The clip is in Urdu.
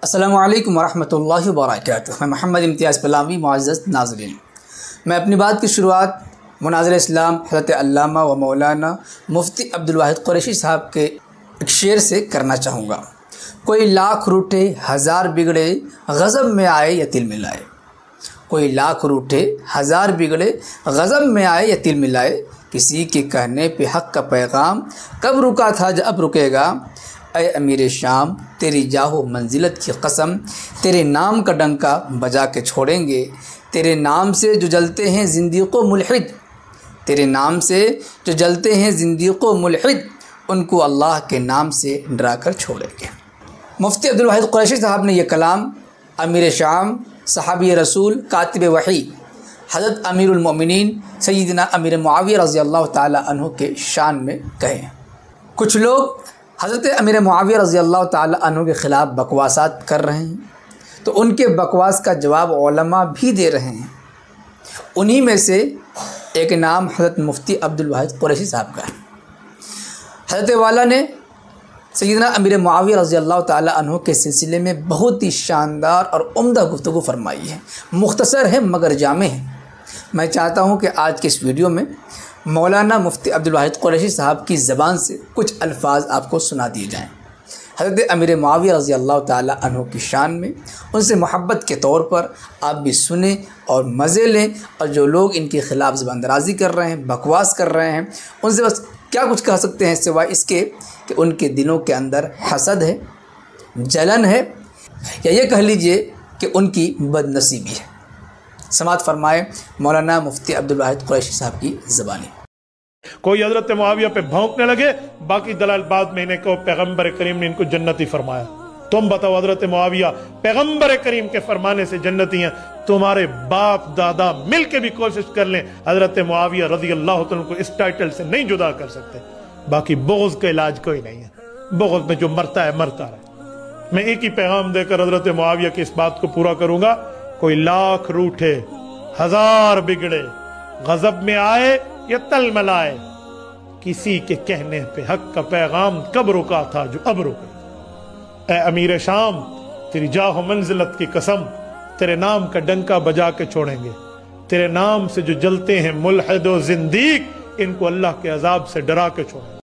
السلام علیکم ورحمۃ اللہ وبرکاتہ۔ میں محمد امتیاز پلاوی۔ معزز ناظرین، میں اپنی بات کی شروعات مناظر اسلام حضرت علامہ و مولانا مفتی عبدالواحد قریشی صاحب کے ایک شعر سے کرنا چاہوں گا۔ کوئی لاکھ روٹے ہزار بگڑے، غضب میں آئے یا تل ملائے۔ کوئی لاکھ روٹے ہزار بگڑے، غضب میں آئے یا تل ملائے۔ کسی کے کہنے پہ حق کا پیغام کب رکا تھا جو اب رکے گا۔ اے امیر شام تیری جاہ و منزلت کی قسم، تیرے نام کا ڈنکا بجا کے چھوڑیں گے۔ تیرے نام سے جو جلتے ہیں زندیق و ملحد، تیرے نام سے جو جلتے ہیں زندیق و ملحد، ان کو اللہ کے نام سے ڈرا کر چھوڑیں گے۔ مفتی عبدالواحد قریشی صاحب نے یہ کلام امیر شام، صحابی رسول، کاتب وحی حضرت امیر المؤمنین سیدنا امیر معاویہ رضی اللہ تعالیٰ عنہ کے شان میں کہے۔ کچھ لوگ حضرت امیر معاویہ رضی اللہ تعالیٰ عنہ کے خلاف بکواسات کر رہے ہیں، تو ان کے بکواس کا جواب علماء بھی دے رہے ہیں۔ انہی میں سے ایک نام حضرت مفتی عبدالواحد قریشی صاحب کا ہے۔ حضرت والا نے سیدنا امیر معاویہ رضی اللہ تعالیٰ عنہ کے سلسلے میں بہت ہی شاندار اور عمدہ گفتگو فرمائی ہے۔ مختصر ہے مگر جامع ہے۔ میں چاہتا ہوں کہ آج کے اس ویڈیو میں مولانا مفتی عبدالواحد قریشی صاحب کی زبان سے کچھ الفاظ آپ کو سنا دیے جائیں، حضرت امیر معاویہ رضی اللہ تعالیٰ عنہ کی شان میں، ان سے محبت کے طور پر آپ بھی سنیں اور مزے لیں، اور جو لوگ ان کے خلاف زبان درازی کر رہے ہیں، بکواس کر رہے ہیں، ان سے بس کیا کچھ کہہ سکتے ہیں سوائے اس کے کہ ان کے دلوں کے اندر حسد ہے، جلن ہے، یا یہ کہہ لیجئے کہ ان کی بد نصیبی ہے۔ سماعت فرمائے مولانا مفتی عبدالواحد قریشی صاحب کی زبانی۔ کوئی حضرت معاویہ پہ بھونکنے لگے، باقی دلائل بعد میں انہیں کہو پیغمبر کریم نے ان کو جنتی فرمایا۔ تم بتاؤ حضرت معاویہ پیغمبر کریم کے فرمانے سے جنتی ہیں؟ تمہارے باپ دادا مل کے بھی کوشش کر لیں، حضرت معاویہ رضی اللہ عنہ کو اس ٹائٹل سے نہیں جدا کر سکتے۔ باقی بغض کا علاج کوئی نہیں ہے، بغض میں جو مرتا ہے مرتا رہے۔ میں ایک ہی پیغام دے کر حضرت معاویہ کی اس بات کو پورا کروں گا۔ کوئی لاکھ روٹھے ہزار بگڑے، غضب میں آئے یا تل ملائے، کسی کے کہنے پہ حق کا پیغام کب رکا تھا جو اب رکے۔ اے امیر شام تیری جاہ و منزلت کی قسم، تیرے نام کا ڈنکا بجا کے چھوڑیں گے۔ تیرے نام سے جو جلتے ہیں ملحد و زندیق، ان کو اللہ کے عذاب سے ڈرا کے چھوڑیں گے۔